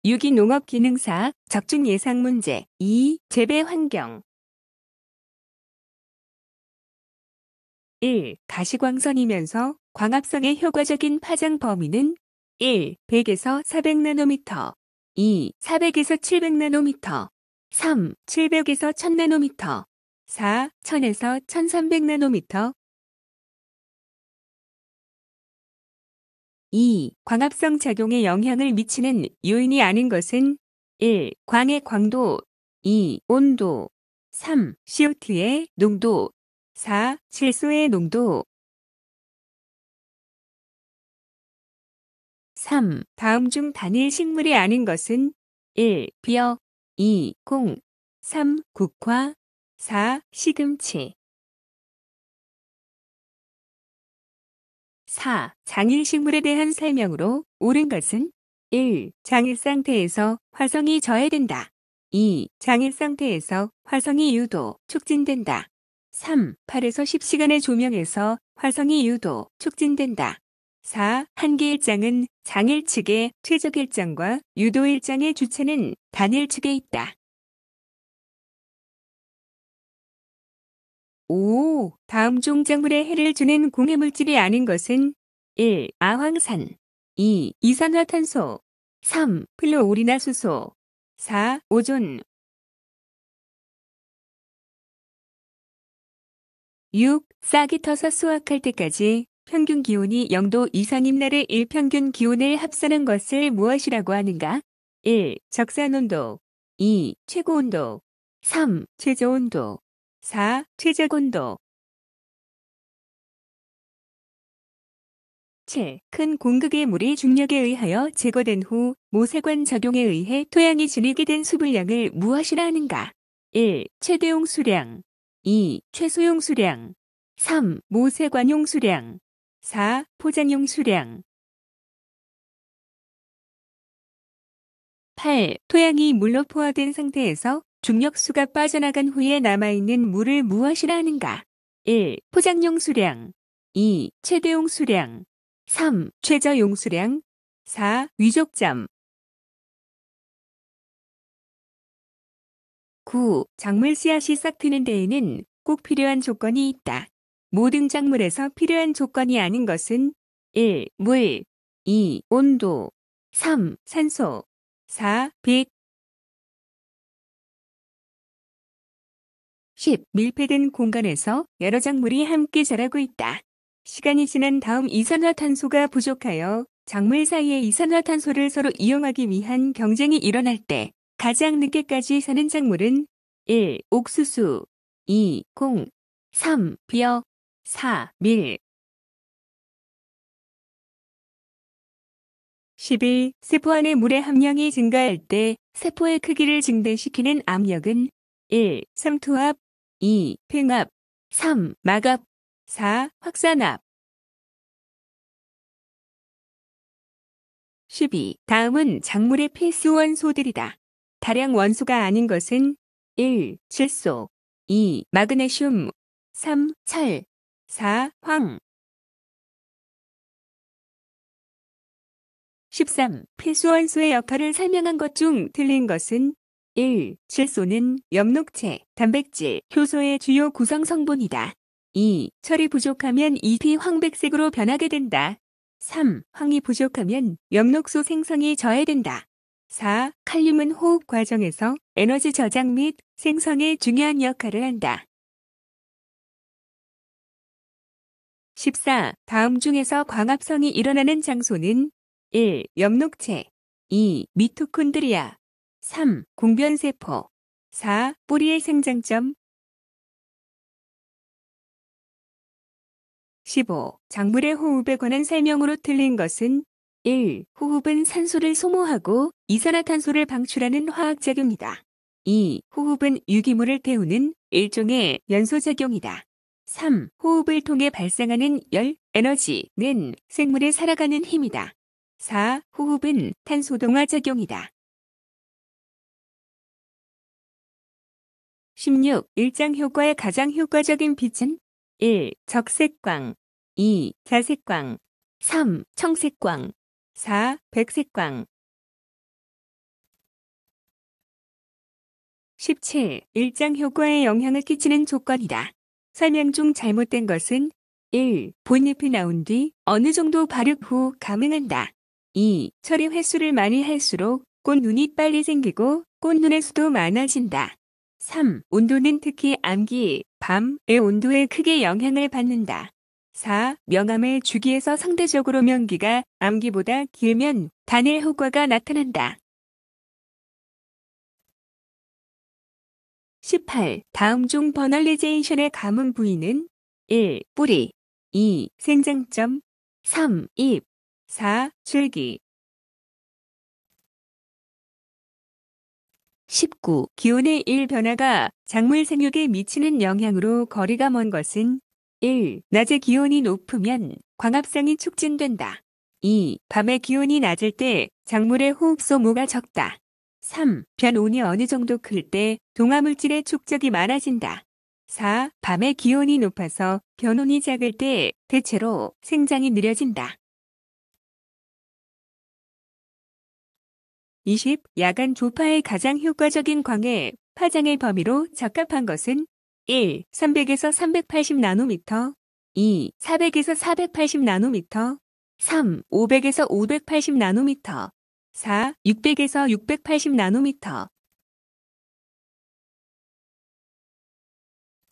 유기농업기능사, 적중예상문제. 2. 재배환경. 1. 가시광선이면서 광합성의 효과적인 파장 범위는 1. 100에서 400나노미터, 2. 400에서 700나노미터, 3. 700에서 1000나노미터, 4. 1000에서 1300나노미터. 2. 광합성 작용에 영향을 미치는 요인이 아닌 것은 1. 광의 광도, 2. 온도, 3. CO2의 농도, 4. 질소의 농도. 3. 다음 중 단일 식물이 아닌 것은 1. 비어, 2. 콩, 3. 국화, 4. 시금치. 4. 장일 식물에 대한 설명으로 옳은 것은 1. 장일 상태에서 화성이 저해된다. 2. 장일 상태에서 화성이 유도, 촉진된다. 3. 8에서 10시간의 조명에서 화성이 유도, 촉진된다. 4. 한계 일장은 장일 측의 최적 일장과 유도 일장의 주체는 단일 측에 있다. 5. 다음 중 작물에 해를 주는 공해물질이 아닌 것은 1. 아황산, 2. 이산화탄소, 3. 플루오리나수소, 4. 오존. 6. 싹이 터서 수확할 때까지 평균 기온이 0도 이상인 날의 일평균 기온을 합산한 것을 무엇이라고 하는가? 1. 적산온도, 2. 최고온도, 3. 최저온도, 4. 최적온도. 7. 큰 공극의 물이 중력에 의하여 제거된 후 모세관 작용에 의해 토양이 지니게 된 수분량을 무엇이라 하는가? 1. 최대용 수량, 2. 최소용 수량, 3. 모세관용 수량, 4. 포장용 수량. 8. 토양이 물로 포화된 상태에서 중력수가 빠져나간 후에 남아있는 물을 무엇이라 하는가? 1. 포장용 수량, 2. 최대용 수량, 3. 최저 용수량, 4. 위족점. 9. 작물 씨앗이 싹 트는 데에는 꼭 필요한 조건이 있다. 모든 작물에서 필요한 조건이 아닌 것은 1. 물, 2. 온도, 3. 산소, 4. 빛. 10. 밀폐된 공간에서 여러 작물이 함께 자라고 있다. 시간이 지난 다음 이산화탄소가 부족하여 작물 사이의 이산화탄소를 서로 이용하기 위한 경쟁이 일어날 때 가장 늦게까지 사는 작물은 1. 옥수수, 2. 콩, 3. 비어, 4. 밀. 11. 세포 안의 물의 함량이 증가할 때 세포의 크기를 증대시키는 압력은 1. 삼투압, 2. 팽압, 3. 막압, 4. 확산압. 12. 다음은 작물의 필수 원소들이다. 다량 원소가 아닌 것은 1. 질소, 2. 마그네슘, 3. 철, 4. 황. 13. 필수 원소의 역할을 설명한 것 중 틀린 것은 1. 질소는 엽록체, 단백질, 효소의 주요 구성 성분이다. 2. 철이 부족하면 잎이 황백색으로 변하게 된다. 3. 황이 부족하면 엽록소 생성이 저해된다. 4. 칼륨은 호흡 과정에서 에너지 저장 및 생성에 중요한 역할을 한다. 14. 다음 중에서 광합성이 일어나는 장소는 1. 엽록체, 2. 미토콘드리아, 3. 공변세포, 4. 뿌리의 생장점. 15. 작물의 호흡에 관한 설명으로 틀린 것은 1. 호흡은 산소를 소모하고 이산화탄소를 방출하는 화학작용이다. 2. 호흡은 유기물을 태우는 일종의 연소작용이다. 3. 호흡을 통해 발생하는 열, 에너지는 생물의 살아가는 힘이다. 4. 호흡은 탄소동화 작용이다. 16. 일장 효과의 가장 효과적인 빛은 1. 적색광, 2. 자색광, 3. 청색광, 4. 백색광. 17. 일장 효과에 영향을 끼치는 조건이다. 설명 중 잘못된 것은 1. 본잎이 나온 뒤 어느 정도 발육 후 감응한다. 2. 처리 횟수를 많이 할수록 꽃눈이 빨리 생기고 꽃눈의 수도 많아진다. 3. 온도는 특히 암기, 밤의 온도에 크게 영향을 받는다. 4. 명암의 주기에서 상대적으로 명기가 암기보다 길면 단일 효과가 나타난다. 18. 다음 중 버널리제이션의 감은 부위는 1. 뿌리 2. 생장점 3. 잎 4. 줄기 19. 기온의 변화가 작물 생육에 미치는 영향으로 거리가 먼 것은 1. 낮의 기온이 높으면 광합성이 촉진된다. 2. 밤의 기온이 낮을 때 작물의 호흡 소모가 적다. 3. 변온이 어느 정도 클 때 동화물질의 축적이 많아진다. 4. 밤의 기온이 높아서 변온이 작을 때 대체로 생장이 느려진다. 20. 야간 조파의 가장 효과적인 광해 파장의 범위로 적합한 것은 1. 300에서 380 나노미터 2. 400에서 480 나노미터 3. 500에서 580 나노미터 4. 600에서 680 나노미터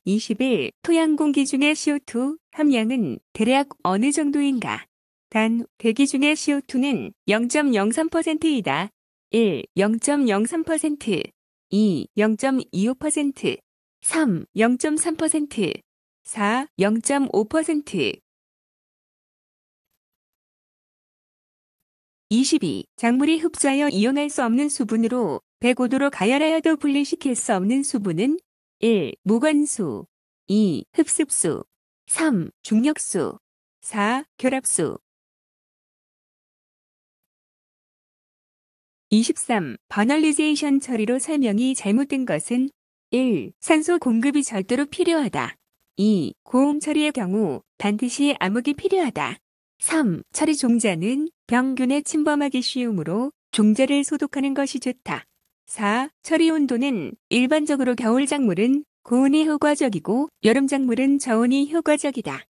21. 토양 공기 중의 CO2 함량은 대략 어느 정도인가? 단, 대기 중의 CO2는 0.03%이다. 1. 0.03% 2. 0.25% 3. 0.3% 4. 0.5% 22. 작물이 흡수하여 이용할 수 없는 수분으로 105도로 가열하여도 분리시킬 수 없는 수분은 1. 무관수 2. 흡습수 3. 중력수 4. 결합수 23. 버널리제이션 처리로 설명이 잘못된 것은 1. 산소 공급이 절대로 필요하다. 2. 고온 처리의 경우 반드시 암흑이 필요하다. 3. 처리 종자는 병균에 침범하기 쉬우므로 종자를 소독하는 것이 좋다. 4. 처리 온도는 일반적으로 겨울 작물은 고온이 효과적이고 여름 작물은 저온이 효과적이다.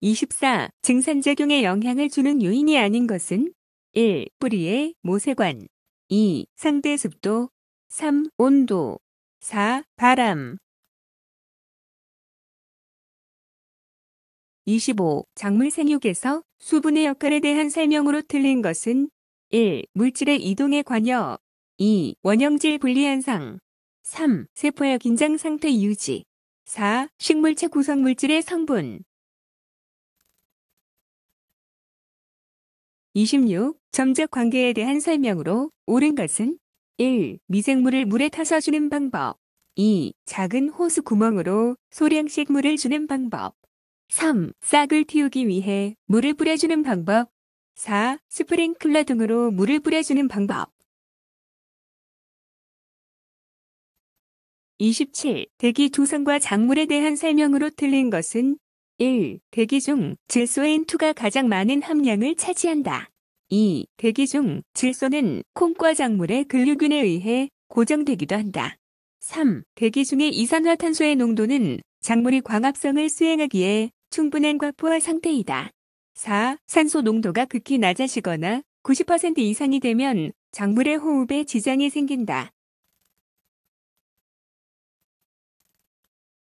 24. 증산작용에 영향을 주는 요인이 아닌 것은 1. 뿌리의 모세관 2. 상대 습도 3. 온도 4. 바람 25. 작물 생육에서 수분의 역할에 대한 설명으로 틀린 것은 1. 물질의 이동에 관여 2. 원형질 분리현상 3. 세포의 긴장 상태 유지 4. 식물체 구성물질의 성분 26. 점적 관계에 대한 설명으로 옳은 것은 1. 미생물을 물에 타서 주는 방법 2. 작은 호수 구멍으로 소량씩 물을 주는 방법 3. 싹을 틔우기 위해 물을 뿌려주는 방법 4. 스프링클러 등으로 물을 뿌려주는 방법 27. 대기 조성과 작물에 대한 설명으로 틀린 것은 1. 대기 중 질소N2가 가장 많은 함량을 차지한다. 2. 대기 중 질소는 콩과 작물의 근류균에 의해 고정되기도 한다. 3. 대기 중의 이산화탄소의 농도는 작물이 광합성을 수행하기에 충분한 과포화 상태이다. 4. 산소 농도가 극히 낮아지거나 90% 이상이 되면 작물의 호흡에 지장이 생긴다.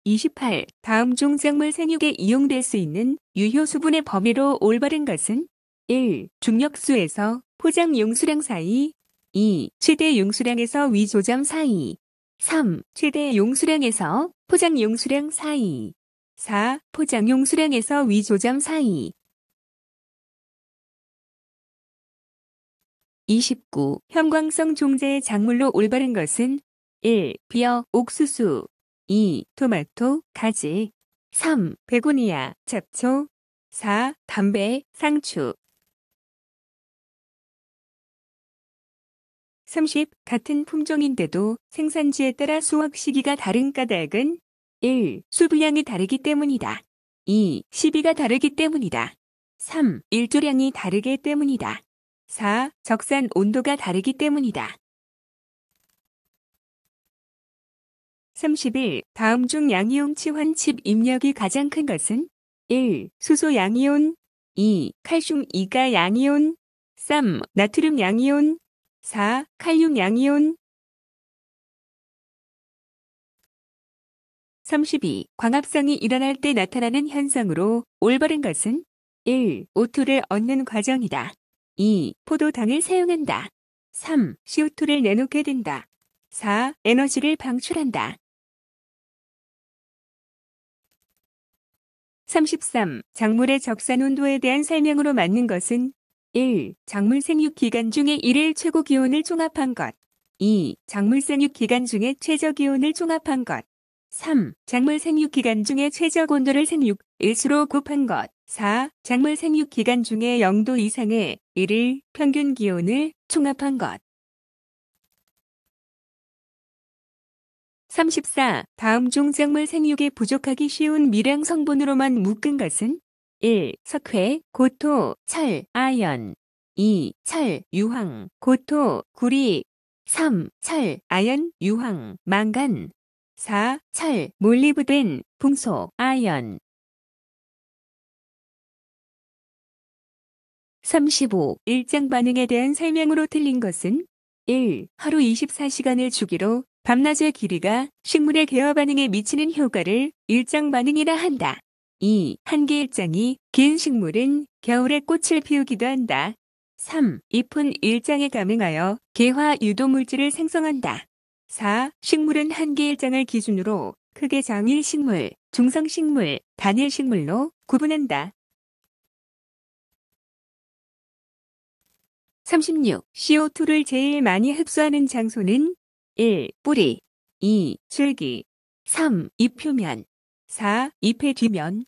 28. 다음 중 작물 생육에 이용될 수 있는 유효 수분의 범위로 올바른 것은 1. 중력수에서 포장 용수량 사이 2. 최대 용수량에서 위조점 사이 3. 최대 용수량에서 포장 용수량 사이 4. 포장 용수량에서 위조점 사이 29. 형광성 종자의 작물로 올바른 것은 1. 비어, 옥수수 2. 토마토, 가지 3. 베고니아, 잡초 4. 담배, 상추 30. 같은 품종인데도 생산지에 따라 수확 시기가 다른 까닭은 1. 수분량이 다르기 때문이다. 2. 시비가 다르기 때문이다. 3. 일조량이 다르기 때문이다. 4. 적산 온도가 다르기 때문이다. 31. 다음 중 양이온 치환 칩 입력이 가장 큰 것은 1. 수소 양이온 2. 칼슘 이가 양이온 3. 나트륨 양이온 4. 칼륨 양이온 32. 광합성이 일어날 때 나타나는 현상으로 올바른 것은 1. O2를 얻는 과정이다. 2. 포도당을 사용한다. 3. CO2를 내놓게 된다. 4. 에너지를 방출한다. 33. 작물의 적산 온도에 대한 설명으로 맞는 것은 1. 작물 생육 기간 중에 1일 최고 기온을 종합한 것. 2. 작물 생육 기간 중에 최저 기온을 종합한 것. 3. 작물 생육 기간 중에 최저 온도를 생육 일수로 곱한 것. 4. 작물 생육 기간 중에 0도 이상의 1일 평균 기온을 총합한 것. 34. 다음 중 작물 생육에 부족하기 쉬운 미량 성분으로만 묶은 것은 1. 석회, 고토, 철, 아연 2. 철, 유황, 고토, 구리 3. 철, 아연, 유황, 망간 4. 철, 몰리브덴, 붕소, 아연 35. 일장 반응에 대한 설명으로 틀린 것은 1. 하루 24시간을 주기로 밤낮의 길이가 식물의 개화 반응에 미치는 효과를 일장 반응이라 한다. 2. 한개 일장이 긴 식물은 겨울에 꽃을 피우기도 한다. 3. 잎은 일장에 감응하여 개화 유도 물질을 생성한다. 4. 식물은 한개 일장을 기준으로 크게 장일 식물, 중성 식물, 단일 식물로 구분한다. 36. CO2를 제일 많이 흡수하는 장소는 1. 뿌리 2. 줄기 3. 잎 표면 4. 잎의 뒷면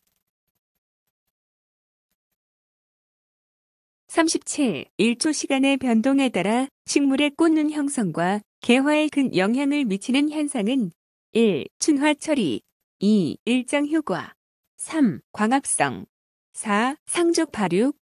37. 1초 시간의 변동에 따라 식물의 꽃눈 형성과 개화에 큰 영향을 미치는 현상은 1. 춘화 처리 2. 일장 효과 3. 광합성 4. 상적 발육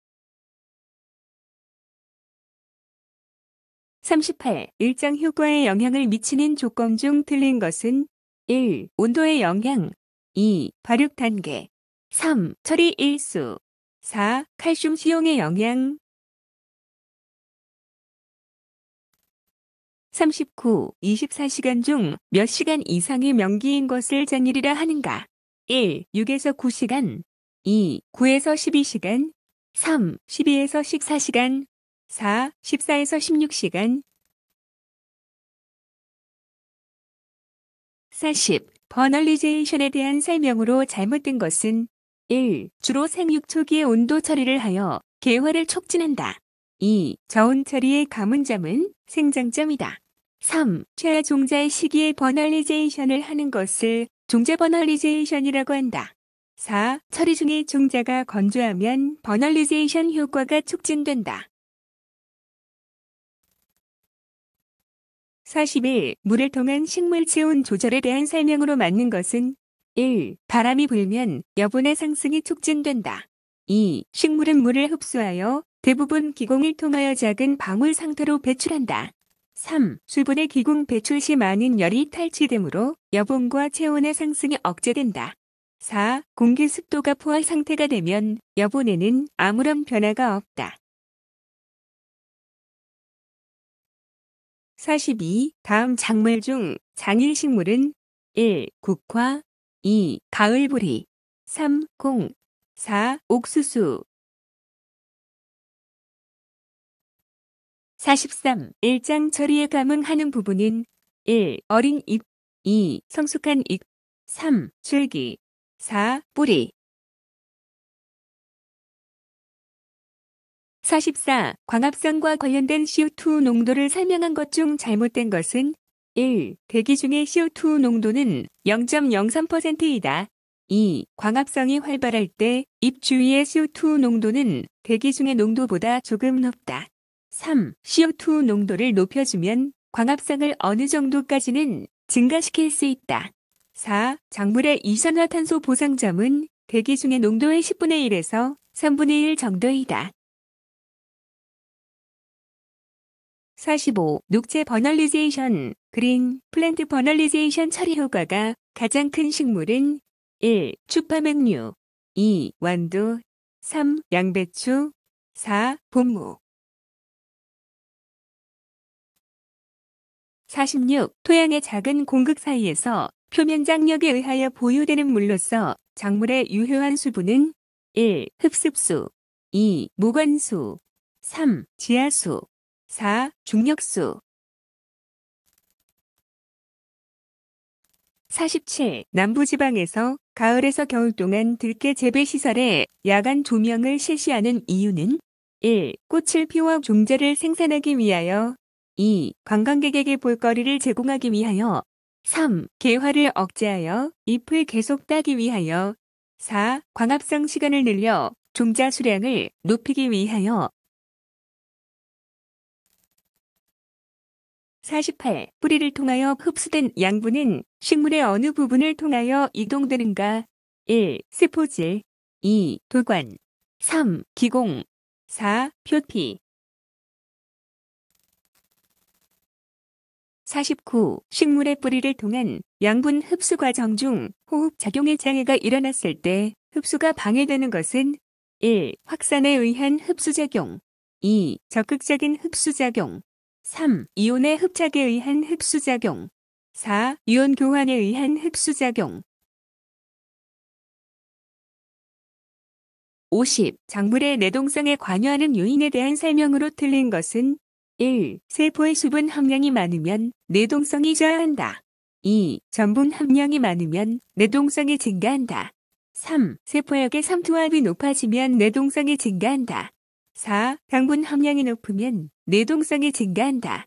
38. 일장 효과에 영향을 미치는 조건 중 틀린 것은 1. 온도의 영향 2. 발육 단계 3. 처리 일수 4. 칼슘 수용의 영향 39. 24시간 중 몇 시간 이상이 명기인 것을 장일이라 하는가? 1. 6에서 9시간 2. 9에서 12시간 3. 12에서 14시간 4. 14에서 16시간 40. 버널리제이션에 대한 설명으로 잘못된 것은 1. 주로 생육 초기의 온도 처리를 하여 개화를 촉진한다. 2. 저온 처리의 가문점은 생장점이다. 3. 최하 종자의 시기에 버널리제이션을 하는 것을 종자 버널리제이션이라고 한다. 4. 처리 중에 종자가 건조하면 버널리제이션 효과가 촉진된다. 41. 물을 통한 식물 체온 조절에 대한 설명으로 맞는 것은 1. 바람이 불면 여분의 상승이 촉진된다. 2. 식물은 물을 흡수하여 대부분 기공을 통하여 작은 방울 상태로 배출한다. 3. 수분의 기공 배출 시 많은 열이 탈취되므로 여분과 체온의 상승이 억제된다. 4. 공기 습도가 포화 상태가 되면 여분에는 아무런 변화가 없다. 42. 다음 작물 중 장일 식물은 1. 국화 2. 가을보리 3. 콩 4. 옥수수 43. 일장 처리에 감응하는 부분은 1. 어린 잎 2. 성숙한 잎 3. 줄기 4. 뿌리 44. 광합성과 관련된 CO2 농도를 설명한 것 중 잘못된 것은 1. 대기 중의 CO2 농도는 0.03%이다. 2. 광합성이 활발할 때 잎 주위의 CO2 농도는 대기 중의 농도보다 조금 높다. 3. CO2 농도를 높여주면 광합성을 어느 정도까지는 증가시킬 수 있다. 4. 작물의 이산화탄소 보상점은 대기 중의 농도의 10분의 1에서 3분의 1 정도이다. 45. 녹체 버널리제이션, 그린 플랜트 버널리제이션 처리 효과가 가장 큰 식물은 1. 추파맥류, 2. 완두, 3. 양배추, 4. 본무. 46. 토양의 작은 공극 사이에서 표면 장력에 의하여 보유되는 물로서 작물의 유효한 수분은 1. 흡습수, 2. 무관수, 3. 지하수, 4. 중력수. 47. 남부지방에서 가을에서 겨울 동안 들깨 재배시설에 야간 조명을 실시하는 이유는 1. 꽃을 피워 종자를 생산하기 위하여, 2. 관광객에게 볼거리를 제공하기 위하여, 3. 개화를 억제하여 잎을 계속 따기 위하여, 4. 광합성 시간을 늘려 종자 수량을 높이기 위하여. 48. 뿌리를 통하여 흡수된 양분은 식물의 어느 부분을 통하여 이동되는가? 1. 세포질, 2. 도관, 3. 기공, 4. 표피. 49. 식물의 뿌리를 통한 양분 흡수 과정 중 호흡작용의 장애가 일어났을 때 흡수가 방해되는 것은 1. 확산에 의한 흡수작용, 2. 적극적인 흡수작용, 3. 이온의 흡착에 의한 흡수작용, 4. 이온 교환에 의한 흡수작용. 50. 작물의 내동성에 관여하는 요인에 대한 설명으로 틀린 것은 1. 세포의 수분 함량이 많으면 내동성이 저하한다. 2. 전분 함량이 많으면 내동성이 증가한다. 3. 세포역의 삼투압이 높아지면 내동성이 증가한다. 4. 당분 함량이 높으면 내동성이 증가한다.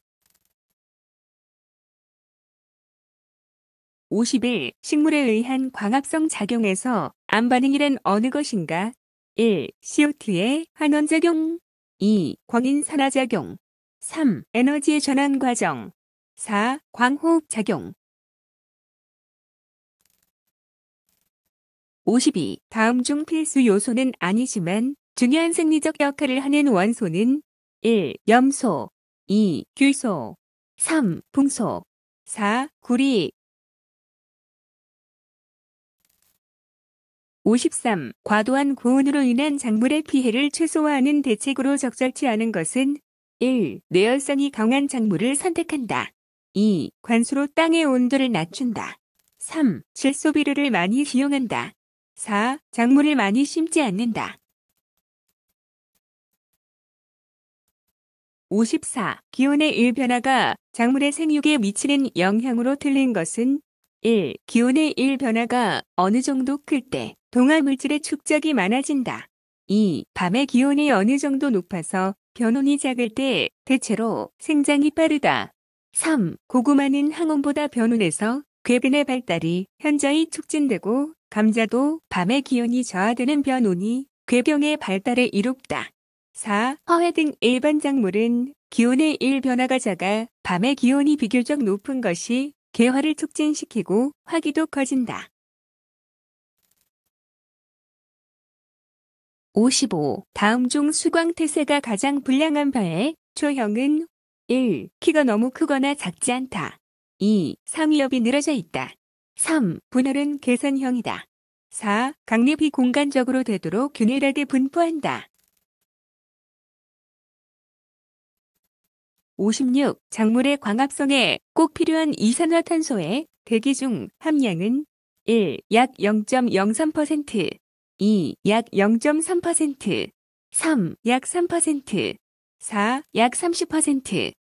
51. 식물에 의한 광합성 작용에서 암반응이란 어느 것인가? 1. CO2의 환원작용, 2. 광인산화작용, 3. 에너지의 전환 과정, 4. 광호흡작용. 52. 다음 중 필수 요소는 아니지만 중요한 생리적 역할을 하는 원소는 1. 염소, 2. 규소, 3. 붕소, 4. 구리. 53. 과도한 고온으로 인한 작물의 피해를 최소화하는 대책으로 적절치 않은 것은 1. 내열성이 강한 작물을 선택한다. 2. 관수로 땅의 온도를 낮춘다. 3. 질소 비료를 많이 사용한다. 4. 작물을 많이 심지 않는다. 54. 기온의 일변화가 작물의 생육에 미치는 영향으로 틀린 것은 1. 기온의 일변화가 어느 정도 클 때 동화물질의 축적이 많아진다. 2. 밤의 기온이 어느 정도 높아서 변온이 작을 때 대체로 생장이 빠르다. 3. 고구마는 항온보다 변온해서 궤변의 발달이 현저히 촉진되고 감자도 밤의 기온이 저하되는 변온이 궤병의 발달에 이롭다. 4. 허회 등 일반 작물은 기온의 일변화가 작아 밤의 기온이 비교적 높은 것이 개화를 촉진시키고 화기도 커진다. 55. 다음 중 수광태세가 가장 불량한 바의 초형은 1. 키가 너무 크거나 작지 않다. 2. 상위엽이 늘어져 있다. 3. 분할은 개선형이다. 4. 강잎이 공간적으로 되도록 균일하게 분포한다. 56. 작물의 광합성에 꼭 필요한 이산화탄소의 대기 중 함량은 1. 약 0.03%, 2. 약 0.3%, 3. 약 3%, 4. 약 30%.